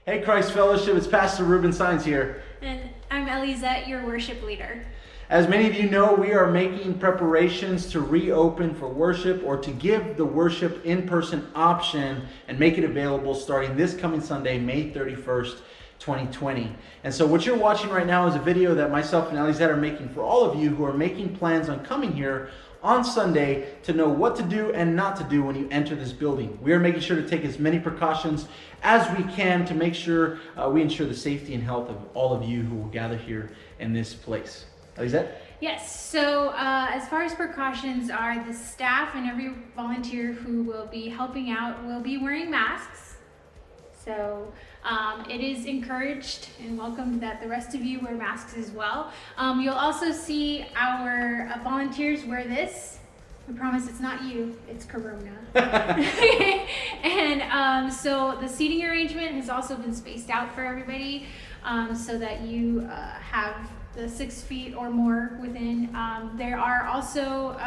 Hey Christ Fellowship, it's Pastor Ruben Sines here. And I'm Elizette, your worship leader. As many of you know, we are making preparations to reopen for worship or to give the worship in-person option and make it available starting this coming Sunday, May 31st, 2020. And so what you're watching right now is a video that myself and Elizette are making for all of you who are making plans on coming here on Sunday to know what to do and not to do when you enter this building. We are making sure to take as many precautions as we can to make sure we ensure the safety and health of all of you who will gather here in this place. Elizette? Yes, so as far as precautions are, the staff and every volunteer who will be helping out will be wearing masks. So it is encouraged and welcomed that the rest of you wear masks as well. You'll also see our volunteers wear this. I promise it's not you, it's Corona. And so the seating arrangement has also been spaced out for everybody so that you have the 6 feet or more within. There are also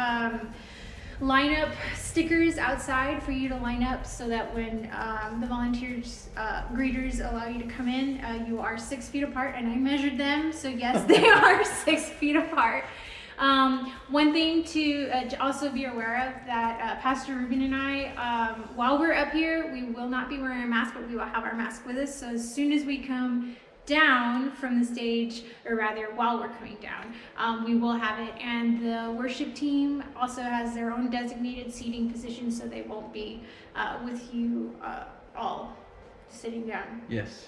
lineup stickers outside for you to line up so that when the volunteers, greeters allow you to come in, you are 6 feet apart, and I measured them, so yes, they are 6 feet apart. One thing to also be aware of that Pastor Ruben and I, while we're up here, we will not be wearing a mask, but we will have our mask with us, so as soon as we come down from the stage, or rather while we're coming down, we will have it. And the worship team also has their own designated seating position, so they won't be with you all sitting down. Yes.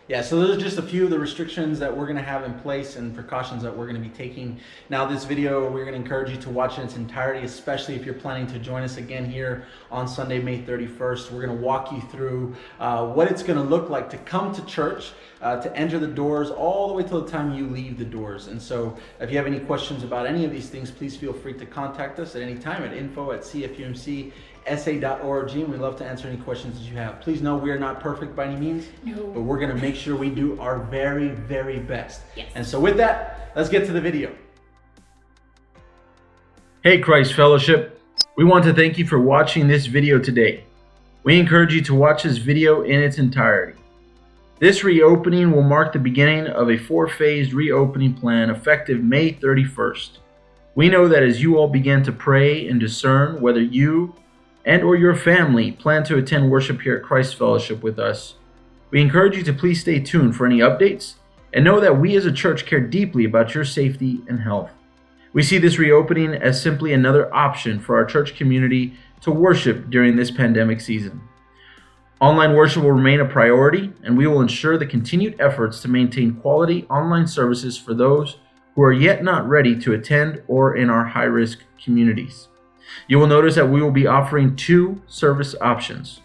Yeah, so those are just a few of the restrictions that we're going to have in place and precautions that we're going to be taking. Now, this video, we're going to encourage you to watch in its entirety, especially if you're planning to join us again here on Sunday, May 31st. We're going to walk you through what it's going to look like to come to church, to enter the doors, all the way till the time you leave the doors. And so if you have any questions about any of these things, please feel free to contact us at any time at info@cfumc.sa.org, and we'd love to answer any questions that you have. Please know we are not perfect by any means, but we're going to make sure we do our very, very best. Yes. And so with that, let's get to the video. Hey Christ Fellowship, we want to thank you for watching this video today. We encourage you to watch this video in its entirety. This reopening will mark the beginning of a 4-phased reopening plan effective May 31st. We know that as you all begin to pray and discern whether you and or your family plan to attend worship here at Christ Fellowship with us, we encourage you to please stay tuned for any updates and know that we as a church care deeply about your safety and health. We see this reopening as simply another option for our church community to worship during this pandemic season. Online worship will remain a priority, and we will ensure the continued efforts to maintain quality online services for those who are yet not ready to attend or in our high-risk communities. You will notice that we will be offering 2 service options.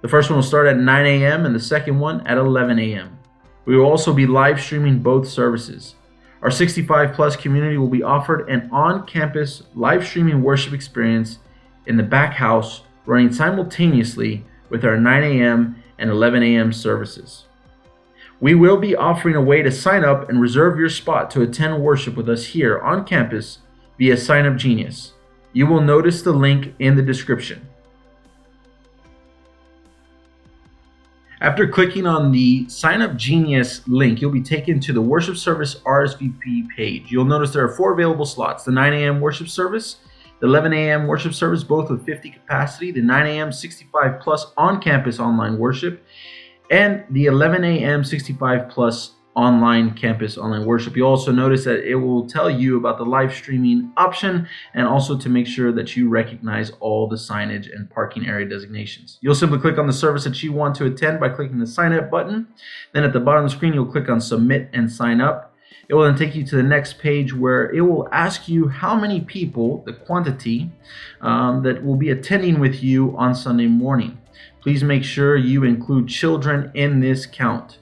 The first one will start at 9 a.m. and the second one at 11 a.m. We will also be live streaming both services. Our 65-plus community will be offered an on-campus live streaming worship experience in the back house, running simultaneously with our 9 a.m. and 11 a.m. services. We will be offering a way to sign up and reserve your spot to attend worship with us here on campus via Sign Up Genius. You will notice the link in the description. After clicking on the Sign Up Genius link, you'll be taken to the worship service RSVP page. You'll notice there are 4 available slots: the 9 a.m. worship service, the 11 a.m. worship service, both with 50 capacity, the 9 a.m. 65 plus on-campus online worship, and the 11 a.m. 65 plus online campus online worship. You'll also notice that it will tell you about the live streaming option and also to make sure that you recognize all the signage and parking area designations. You'll simply click on the service that you want to attend by clicking the sign up button. Then at the bottom of the screen, you'll click on submit and sign up. It will then take you to the next page where it will ask you how many people, the quantity, that will be attending with you on Sunday morning. Please make sure you include children in this count.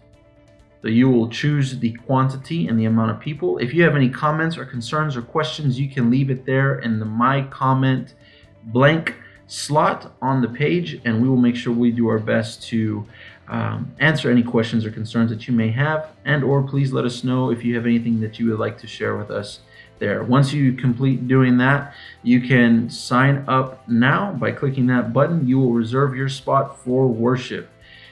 So you will choose the quantity and the amount of people. If you have any comments or concerns or questions, you can leave it there in the My Comment blank slot on the page, and we will make sure we do our best to answer any questions or concerns that you may have, and or please let us know if you have anything that you would like to share with us there. Once you complete doing that, you can sign up now by clicking that button. You will reserve your spot for worship.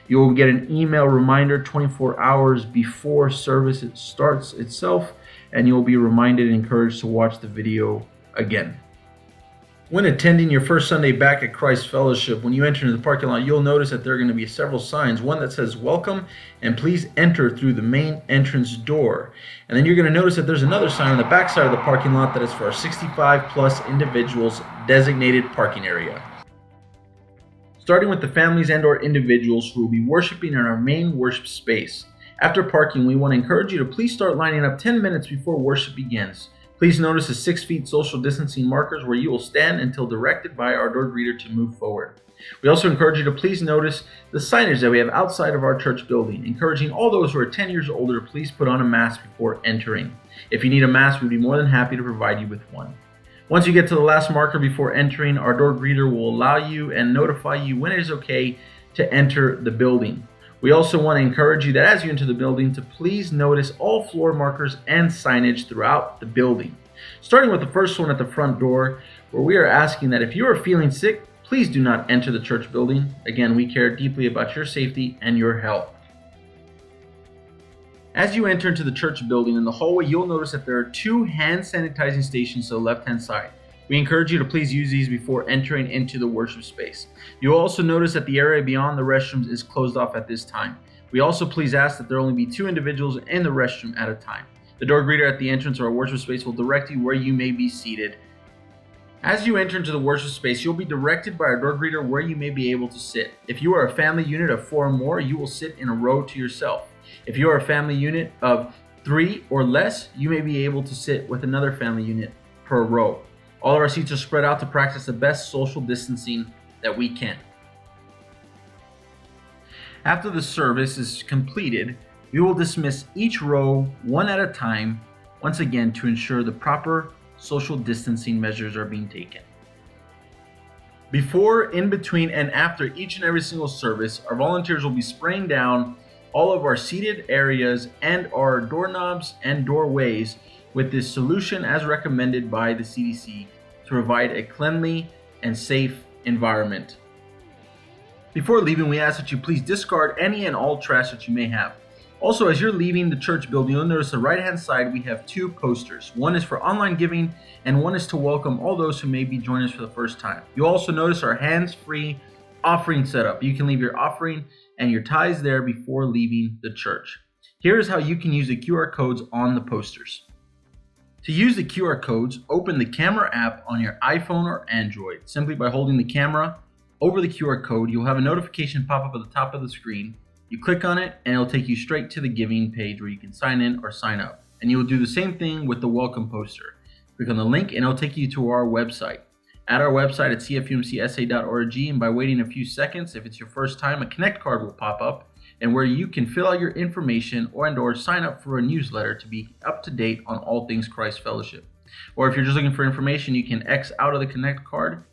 You will get an email reminder 24 hours before service starts itself, and you'll be reminded and encouraged to watch the video again. When attending your first Sunday back at Christ Fellowship, when you enter into the parking lot, you'll notice that there are going to be several signs. One that says welcome and please enter through the main entrance door. And then you're going to notice that there's another sign on the back side of the parking lot that is for our 65 plus individuals designated parking area. Starting with the families and or individuals who will be worshiping in our main worship space. After parking, we want to encourage you to please start lining up 10 minutes before worship begins. Please notice the 6 feet social distancing markers where you will stand until directed by our door greeter to move forward. We also encourage you to please notice the signage that we have outside of our church building, encouraging all those who are 10 years or older to please put on a mask before entering. If you need a mask, we'd be more than happy to provide you with one. Once you get to the last marker before entering, our door greeter will allow you and notify you when it is okay to enter the building. We also want to encourage you that as you enter the building to please notice all floor markers and signage throughout the building. Starting with the first one at the front door, where we are asking that if you are feeling sick, please do not enter the church building. Again, we care deeply about your safety and your health. As you enter into the church building in the hallway, you'll notice that there are 2 hand sanitizing stations to the left-hand side. We encourage you to please use these before entering into the worship space. You'll also notice that the area beyond the restrooms is closed off at this time. We also please ask that there only be 2 individuals in the restroom at a time. The door greeter at the entrance of our worship space will direct you where you may be seated. As you enter into the worship space, you'll be directed by our door greeter where you may be able to sit. If you are a family unit of 4 or more, you will sit in a row to yourself. If you are a family unit of 3 or less, you may be able to sit with another family unit per row. All of our seats are spread out to practice the best social distancing that we can. After the service is completed, we will dismiss each row one at a time, once again to ensure the proper social distancing measures are being taken. Before, in between, and after each and every single service, our volunteers will be spraying down all of our seated areas and our doorknobs and doorways with this solution as recommended by the CDC to provide a cleanly and safe environment. Before leaving, we ask that you please discard any and all trash that you may have. Also, as you're leaving the church building, you'll notice the right-hand side we have 2 posters. One is for online giving and one is to welcome all those who may be joining us for the first time. You'll also notice our hands-free offering setup. You can leave your offering and your tithes there before leaving the church. Here's how you can use the QR codes on the posters. To use the QR codes, open the camera app on your iPhone or Android. Simply by holding the camera over the QR code, you'll have a notification pop up at the top of the screen. You click on it and it'll take you straight to the giving page where you can sign in or sign up. And you will do the same thing with the welcome poster. Click on the link and it'll take you to our website. At our website at cfumcsa.org, and by waiting a few seconds, if it's your first time, a Connect card will pop up and where you can fill out your information or sign up for a newsletter to be up to date on all things Christ Fellowship. Or if you're just looking for information, you can X out of the Connect card.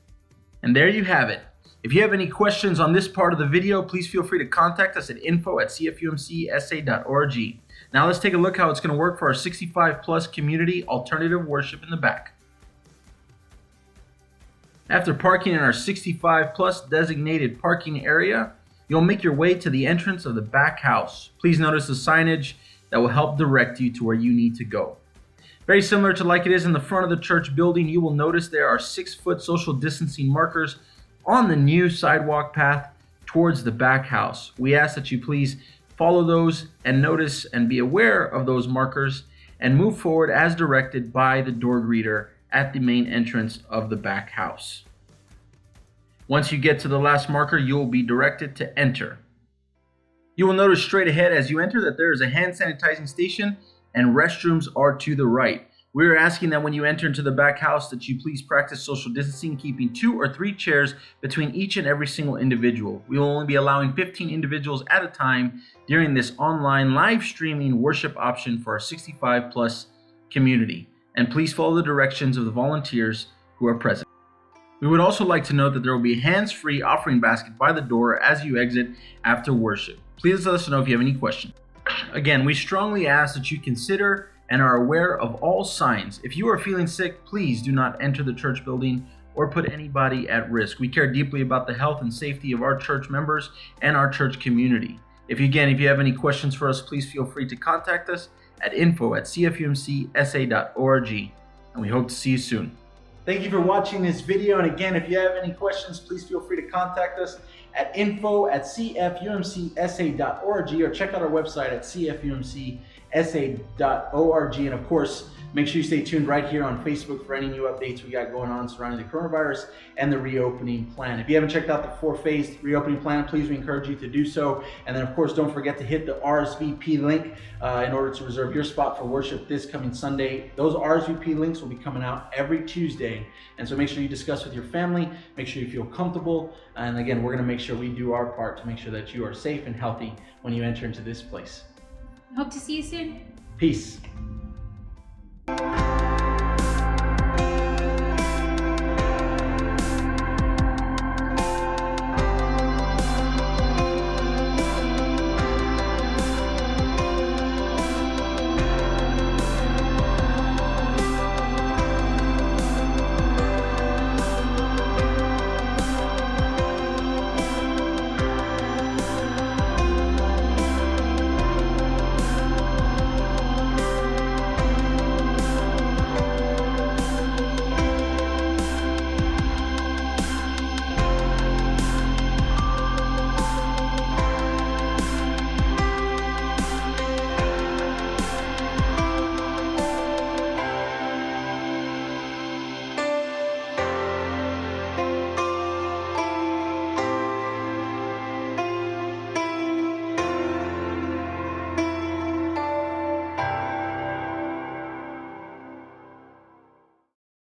And there you have it. If you have any questions on this part of the video, please feel free to contact us at info@cfumcsa.org. Now let's take a look how it's going to work for our 65 plus community alternative worship in the back. After parking in our 65 plus designated parking area, you'll make your way to the entrance of the back house. Please notice the signage that will help direct you to where you need to go. Very similar to like it is in the front of the church building, you will notice there are 6-foot social distancing markers on the new sidewalk path towards the back house. We ask that you please follow those and notice and be aware of those markers and move forward as directed by the door greeter at the main entrance of the back house. Once you get to the last marker, you will be directed to enter. You will notice straight ahead as you enter that there is a hand sanitizing station and restrooms are to the right. We are asking that when you enter into the back house that you please practice social distancing, keeping 2 or 3 chairs between each and every single individual. We will only be allowing 15 individuals at a time during this online live streaming worship option for our 65 plus community. And please follow the directions of the volunteers who are present. We would also like to note that there will be a hands-free offering basket by the door as you exit after worship. Please let us know if you have any questions. Again, we strongly ask that you consider and are aware of all signs. If you are feeling sick, please do not enter the church building or put anybody at risk. We care deeply about the health and safety of our church members and our church community. If you have any questions for us, please feel free to contact us at info@cfumcsa.org, and we hope to see you soon. Thank you for watching this video, and again, if you have any questions, please feel free to contact us at info@cfumcsa.org, or check out our website at cfumcsa.org. And of course, make sure you stay tuned right here on Facebook for any new updates we got going on surrounding the coronavirus and the reopening plan. If you haven't checked out the 4-phase reopening plan, please, we encourage you to do so. And then of course, don't forget to hit the RSVP link in order to reserve your spot for worship this coming Sunday. Those RSVP links will be coming out every Tuesday. And so make sure you discuss with your family, make sure you feel comfortable. And again, we're gonna make sure we do our part to make sure that you are safe and healthy when you enter into this place. Hope to see you soon. Peace.